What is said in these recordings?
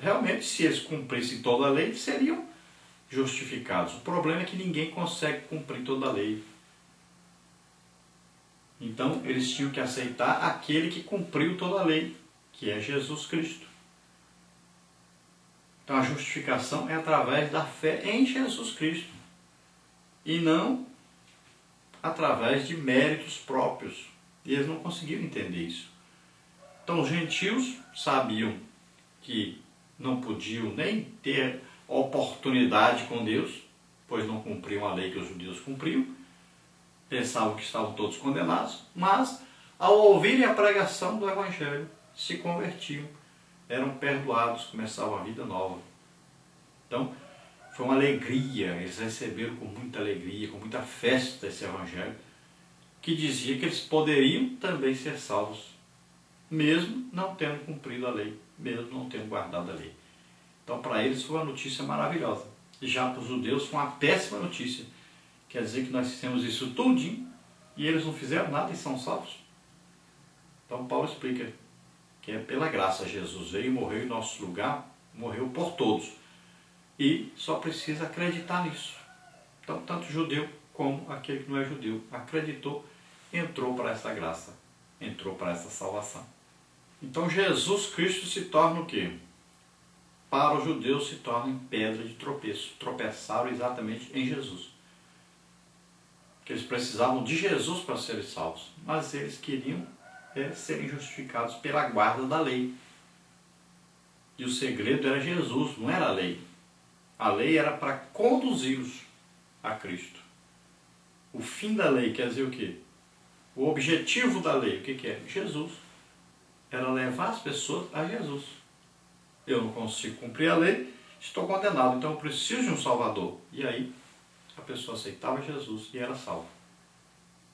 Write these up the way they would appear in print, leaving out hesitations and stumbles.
realmente, se eles cumprissem toda a lei, seriam justificados. O problema é que ninguém consegue cumprir toda a lei. Então, eles tinham que aceitar aquele que cumpriu toda a lei, que é Jesus Cristo. Então, a justificação é através da fé em Jesus Cristo e não através de méritos próprios. E eles não conseguiram entender isso. Então, os gentios sabiam que não podiam nem ter oportunidade com Deus, pois não cumpriam a lei que os judeus cumpriam, pensavam que estavam todos condenados, mas ao ouvirem a pregação do Evangelho, se convertiam, eram perdoados, começavam a vida nova. Então, foi uma alegria, eles receberam com muita alegria, com muita festa esse Evangelho, que dizia que eles poderiam também ser salvos, mesmo não tendo cumprido a lei, mesmo não tendo guardado a lei. Então, para eles foi uma notícia maravilhosa. E já para os judeus foi uma péssima notícia. Quer dizer que nós fizemos isso tudinho e eles não fizeram nada e são salvos. Então, Paulo explica que é pela graça. Jesus veio e morreu em nosso lugar, morreu por todos. E só precisa acreditar nisso. Então, tanto judeu como aquele que não é judeu acreditou, entrou para essa graça, entrou para essa salvação. Então, Jesus Cristo se torna o quê? Para os judeus se torna pedra de tropeço. Tropeçaram exatamente em Jesus. Porque eles precisavam de Jesus para serem salvos. Mas eles queriam serem justificados pela guarda da lei. E o segredo era Jesus, não era a lei. A lei era para conduzi-los a Cristo. O fim da lei quer dizer o quê? O objetivo da lei, o que é? Jesus. Era levar as pessoas a Jesus. Eu não consigo cumprir a lei, estou condenado, então eu preciso de um Salvador. E aí a pessoa aceitava Jesus e era salva.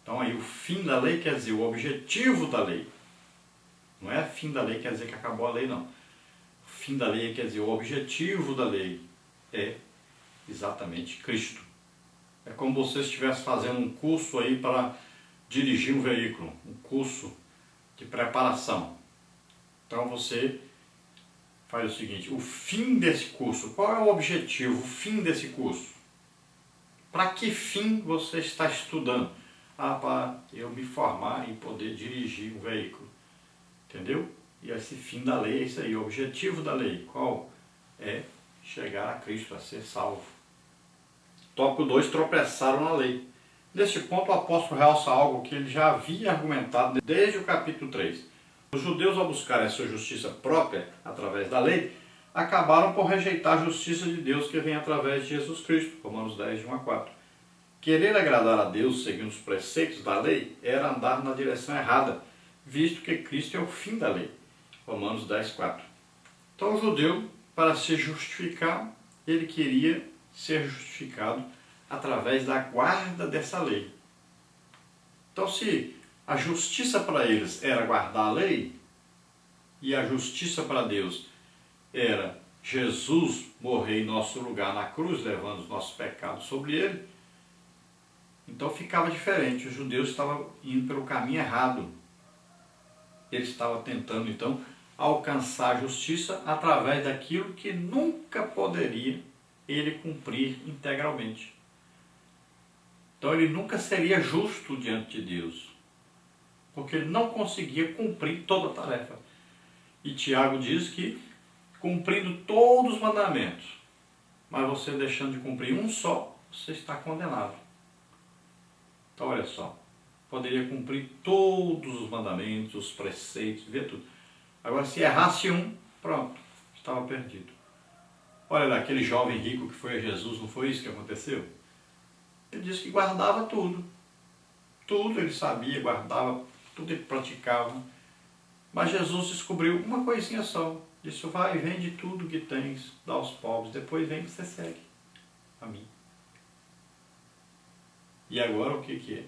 Então aí o fim da lei quer dizer o objetivo da lei. Não é fim da lei quer dizer que acabou a lei, não. O fim da lei quer dizer o objetivo da lei é exatamente Cristo. É como se você estivesse fazendo um curso aí para dirigir um veículo, um curso de preparação. Então você faz o seguinte, o fim desse curso, qual é o objetivo, o fim desse curso? Para que fim você está estudando? Para eu me formar e poder dirigir um veículo. Entendeu? E esse fim da lei é isso aí, o objetivo da lei. Qual? É chegar a Cristo, a ser salvo. Tópico 2, tropeçaram na lei. Neste ponto o apóstolo realça algo que ele já havia argumentado desde o capítulo 3. Os judeus, ao buscarem a sua justiça própria através da lei, acabaram por rejeitar a justiça de Deus que vem através de Jesus Cristo. Romanos 10, de 1 a 4. Querer agradar a Deus seguindo os preceitos da lei era andar na direção errada, visto que Cristo é o fim da lei. Romanos 10, 4. Então o judeu, para se justificar, ele queria ser justificado através da guarda dessa lei. Então se a justiça para eles era guardar a lei, e a justiça para Deus era Jesus morrer em nosso lugar na cruz, levando os nossos pecados sobre ele, então ficava diferente. Os judeus estavam indo pelo caminho errado. Eles estavam tentando, então, alcançar a justiça através daquilo que nunca poderia ele cumprir integralmente. Então ele nunca seria justo diante de Deus, porque ele não conseguia cumprir toda a tarefa. E Tiago diz que, cumprindo todos os mandamentos, mas você deixando de cumprir um só, você está condenado. Então olha só, poderia cumprir todos os mandamentos, os preceitos, ver tudo. Agora se errasse um, pronto, estava perdido. Olha lá, aquele jovem rico que foi a Jesus, não foi isso que aconteceu? Ele disse que guardava tudo. Tudo ele sabia, guardava, tudo ele praticava. Mas Jesus descobriu uma coisinha só. Disse, vai, vende tudo que tens, dá aos pobres, depois vem e você segue a mim. E agora o que é?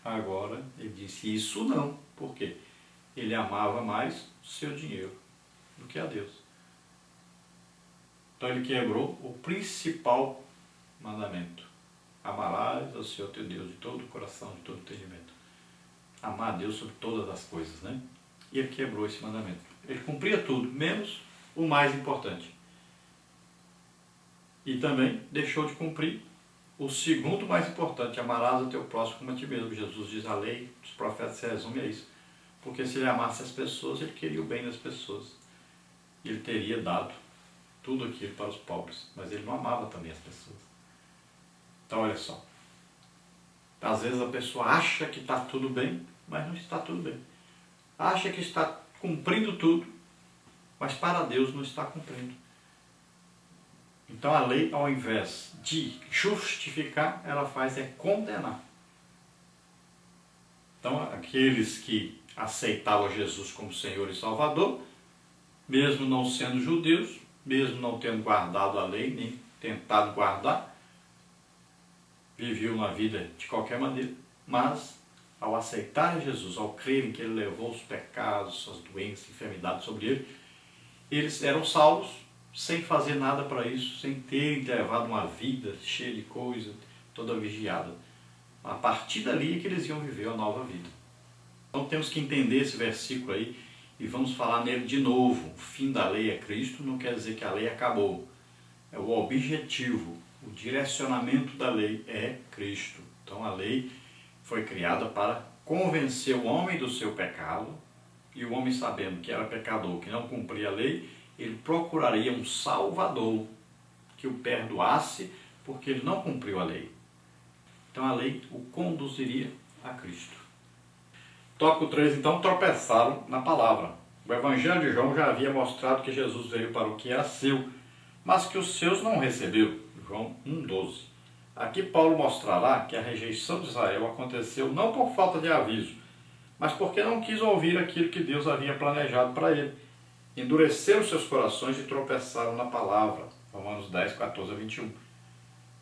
Agora ele disse isso não. Por quê? Ele amava mais o seu dinheiro do que a Deus. Então ele quebrou o principal mandamento. Amarás ao Senhor teu Deus de todo o coração, de todo o entendimento. Amar a Deus sobre todas as coisas, né? E ele quebrou esse mandamento. Ele cumpria tudo, menos o mais importante. E também deixou de cumprir o segundo mais importante: amarás o teu próximo como a ti mesmo. Jesus diz, a lei dos profetas se resume a isso. Porque se ele amasse as pessoas, ele queria o bem das pessoas. Ele teria dado tudo aquilo para os pobres, mas ele não amava também as pessoas. Então olha só, às vezes a pessoa acha que está tudo bem, mas não está tudo bem. Acha que está cumprindo tudo, mas para Deus não está cumprindo. Então a lei, ao invés de justificar, ela faz é condenar. Então aqueles que aceitavam Jesus como Senhor e Salvador, mesmo não sendo judeus, mesmo não tendo guardado a lei, nem tentado guardar, viviam uma vida de qualquer maneira, mas ao aceitarem Jesus, ao crerem que Ele levou os pecados, as doenças, enfermidades sobre ele, eles eram salvos sem fazer nada para isso, sem terem levado uma vida cheia de coisa, toda vigiada. A partir dali é que eles iam viver a nova vida. Então temos que entender esse versículo aí e vamos falar nele de novo. O fim da lei é Cristo, não quer dizer que a lei acabou. É o objetivo, o direcionamento da lei é Cristo. Então a lei foi criada para convencer o homem do seu pecado, e o homem, sabendo que era pecador, que não cumpria a lei, ele procuraria um Salvador que o perdoasse porque ele não cumpriu a lei. Então a lei o conduziria a Cristo. Tópico 3, então, tropeçaram na palavra. O Evangelho de João já havia mostrado que Jesus veio para o que era seu, mas que os seus não recebeu. João 1,12. Aqui Paulo mostrará que a rejeição de Israel aconteceu não por falta de aviso, mas porque não quis ouvir aquilo que Deus havia planejado para ele. Endureceram seus corações e tropeçaram na palavra. Romanos 10, 14 a 21.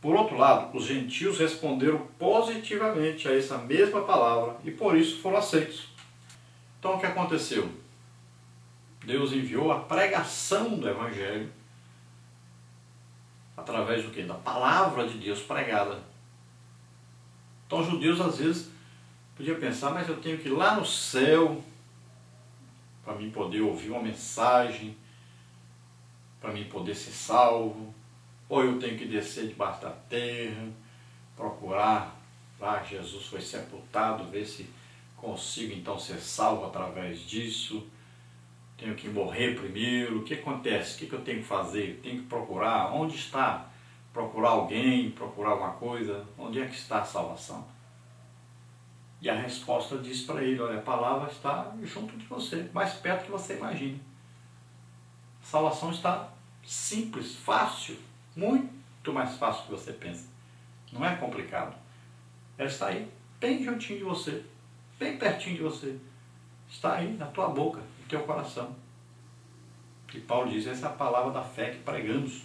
Por outro lado, os gentios responderam positivamente a essa mesma palavra e por isso foram aceitos. Então o que aconteceu? Deus enviou a pregação do Evangelho através do quê? Da palavra de Deus pregada. Então os judeus às vezes podiam pensar, mas eu tenho que ir lá no céu para mim poder ouvir uma mensagem, para mim poder ser salvo, ou eu tenho que descer debaixo da terra, procurar lá Jesus foi sepultado, ver se consigo então ser salvo através disso. Tenho que morrer primeiro. O que acontece? O que eu tenho que fazer? Tenho que procurar. Onde está? Procurar alguém, procurar alguma coisa. Onde é que está a salvação? E a resposta diz para ele, olha, a palavra está junto de você, mais perto do que você imagina. A salvação está simples, fácil, muito mais fácil do que você pensa. Não é complicado. Ela está aí, bem juntinho de você, bem pertinho de você. Está aí na tua boca, no teu coração. E Paulo diz, essa é a palavra da fé que pregamos.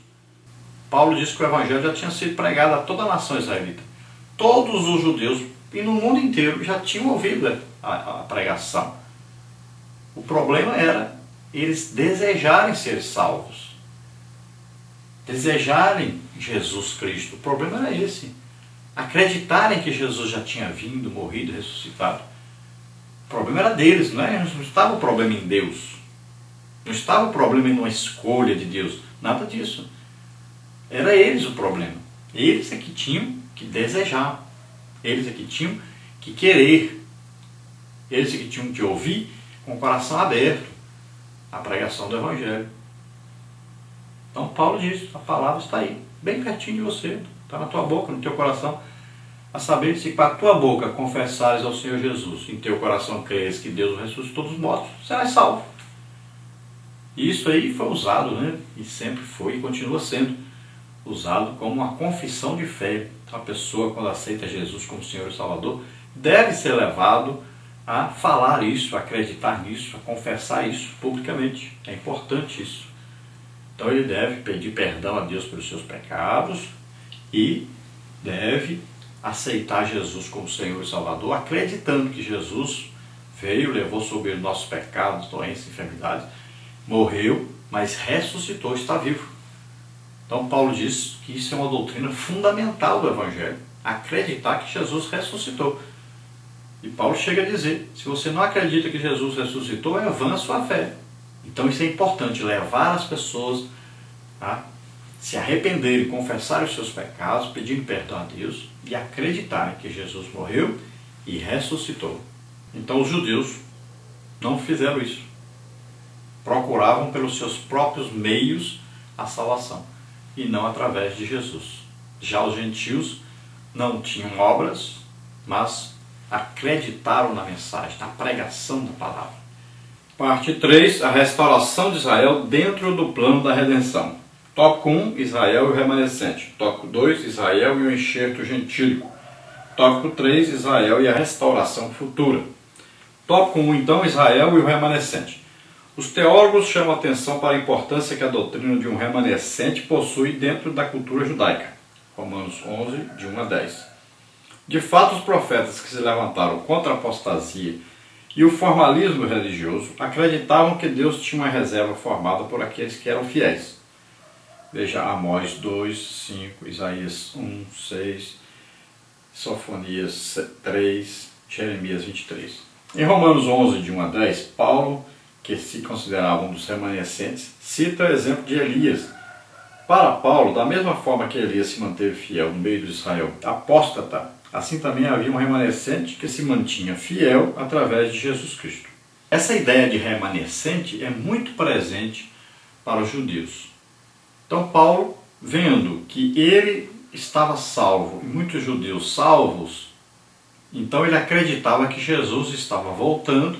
Paulo diz que o Evangelho já tinha sido pregado a toda a nação israelita. Todos os judeus e no mundo inteiro já tinham ouvido a pregação. O problema era eles desejarem ser salvos, desejarem Jesus Cristo. O problema era esse, acreditarem que Jesus já tinha vindo, morrido e ressuscitado. O problema era deles, não estava o problema em Deus, não estava o problema em uma escolha de Deus, nada disso. Era eles o problema. Eles é que tinham que desejar, eles é que tinham que querer, eles é que tinham que ouvir com o coração aberto a pregação do Evangelho. Então Paulo diz, a palavra está aí, bem pertinho de você, está na tua boca, no teu coração. A saber, se com a tua boca confessares ao Senhor Jesus, em teu coração creres que Deus o ressuscitou dos mortos, serás salvo. E isso aí foi usado, e sempre foi e continua sendo usado como uma confissão de fé. Então a pessoa, quando aceita Jesus como Senhor e Salvador, deve ser levado a falar isso, a acreditar nisso, a confessar isso publicamente. É importante isso. Então ele deve pedir perdão a Deus pelos seus pecados e deve aceitar Jesus como Senhor e Salvador, acreditando que Jesus veio, levou sobre ele nossos pecados, doenças, enfermidades, morreu, mas ressuscitou, está vivo. Então Paulo diz que isso é uma doutrina fundamental do Evangelho, acreditar que Jesus ressuscitou. E Paulo chega a dizer, se você não acredita que Jesus ressuscitou, é vã a sua fé. Então isso é importante, levar as pessoas a se arrependerem, confessarem os seus pecados, pedindo perdão a Deus e acreditarem que Jesus morreu e ressuscitou. Então os judeus não fizeram isso. Procuravam pelos seus próprios meios a salvação e não através de Jesus. Já os gentios não tinham obras, mas acreditaram na mensagem, na pregação da palavra. Parte 3, a restauração de Israel dentro do plano da redenção. Tópico 1, Israel e o remanescente. Tópico 2, Israel e o enxerto gentílico. Tópico 3, Israel e a restauração futura. Tópico 1, então, Israel e o remanescente. Os teólogos chamam atenção para a importância que a doutrina de um remanescente possui dentro da cultura judaica. Romanos 11, de 1 a 10. De fato, os profetas que se levantaram contra a apostasia e o formalismo religioso acreditavam que Deus tinha uma reserva formada por aqueles que eram fiéis. Veja Amós 2, 5, Isaías 1, 6, Sofonias 3, Jeremias 23. Em Romanos 11, de 1 a 10, Paulo, que se considerava um dos remanescentes, cita o exemplo de Elias. Para Paulo, da mesma forma que Elias se manteve fiel no meio de Israel apóstata, assim também havia um remanescente que se mantinha fiel através de Jesus Cristo. Essa ideia de remanescente é muito presente para os judeus. Então Paulo, vendo que ele estava salvo e muitos judeus salvos, então ele acreditava que Jesus estava voltando,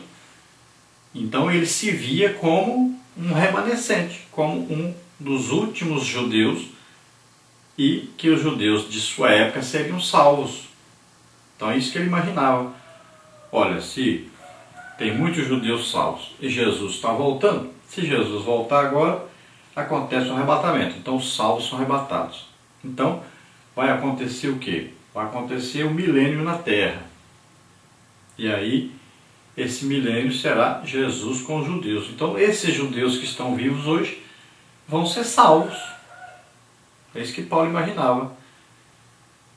então ele se via como um remanescente, como um dos últimos judeus e que os judeus de sua época seriam salvos. Então é isso que ele imaginava. Olha, se tem muitos judeus salvos e Jesus está voltando, se Jesus voltar agora, acontece um arrebatamento. Então os salvos são arrebatados. Então vai acontecer o quê? Vai acontecer um milênio na terra. E aí esse milênio será Jesus com os judeus. Então esses judeus que estão vivos hoje vão ser salvos. É isso que Paulo imaginava.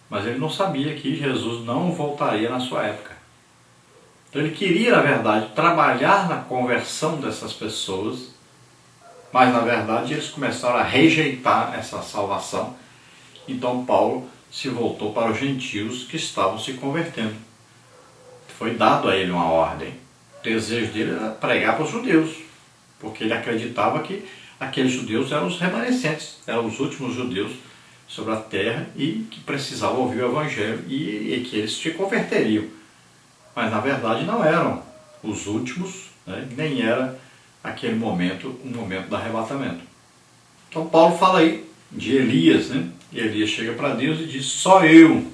Mas ele não sabia que Jesus não voltaria na sua época. Então ele queria, na verdade, trabalhar na conversão dessas pessoas, mas na verdade eles começaram a rejeitar essa salvação. Então Paulo se voltou para os gentios que estavam se convertendo. Foi dado a ele uma ordem. O desejo dele era pregar para os judeus, porque ele acreditava que aqueles judeus eram os remanescentes, eram os últimos judeus sobre a terra e que precisavam ouvir o Evangelho e que eles se converteriam. Mas na verdade não eram os últimos, né? Nem era aquele momento, o momento do arrebatamento. Então Paulo fala aí de Elias, né? E Elias chega para Deus e diz: só eu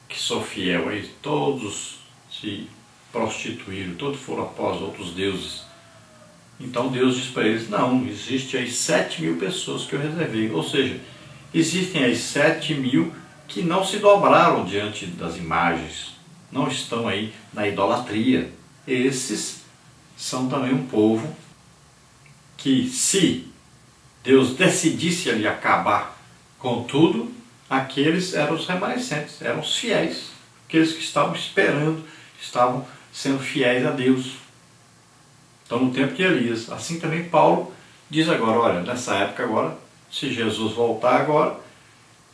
que sou fiel, aí todos se prostituíram, todos foram após outros deuses. Então Deus diz para eles: não, existe aí 7.000 pessoas que eu reservei, ou seja, existem aí 7.000 que não se dobraram diante das imagens, não estão aí na idolatria. Esses são também um povo que, se Deus decidisse ali acabar com tudo, aqueles eram os remanescentes, eram os fiéis, aqueles que estavam esperando, estavam sendo fiéis a Deus. Então no tempo de Elias, assim também Paulo diz agora: olha, nessa época agora, se Jesus voltar agora,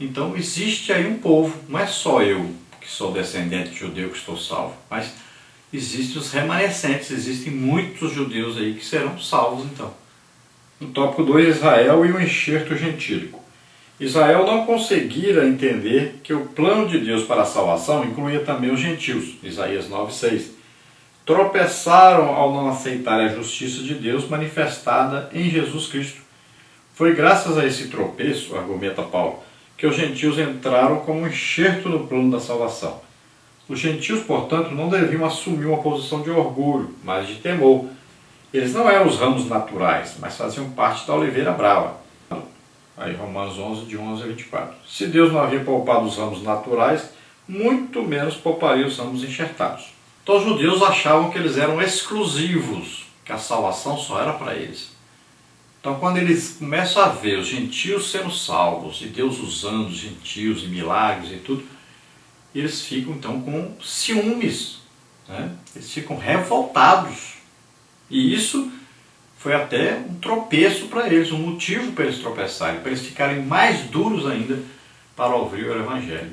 então existe aí um povo, não é só eu que sou descendente de judeu que estou salvo, mas existem os remanescentes, existem muitos judeus aí que serão salvos então. No tópico 2, Israel e o enxerto gentílico. Israel não conseguira entender que o plano de Deus para a salvação incluía também os gentios, Isaías 9,6. Tropeçaram ao não aceitar a justiça de Deus manifestada em Jesus Cristo. Foi graças a esse tropeço, argumenta Paulo, que os gentios entraram como um enxerto no plano da salvação. Os gentios, portanto, não deviam assumir uma posição de orgulho, mas de temor. Eles não eram os ramos naturais, mas faziam parte da oliveira brava. Aí Romanos 11, de 11 a 24. Se Deus não havia poupado os ramos naturais, muito menos pouparia os ramos enxertados. Então os judeus achavam que eles eram exclusivos, que a salvação só era para eles. Então quando eles começam a ver os gentios sendo salvos, e Deus usando os gentios e milagres e tudo, eles ficam então com ciúmes, né? Eles ficam revoltados. E isso foi até um tropeço para eles, um motivo para eles tropeçarem, para eles ficarem mais duros ainda para ouvir o Evangelho.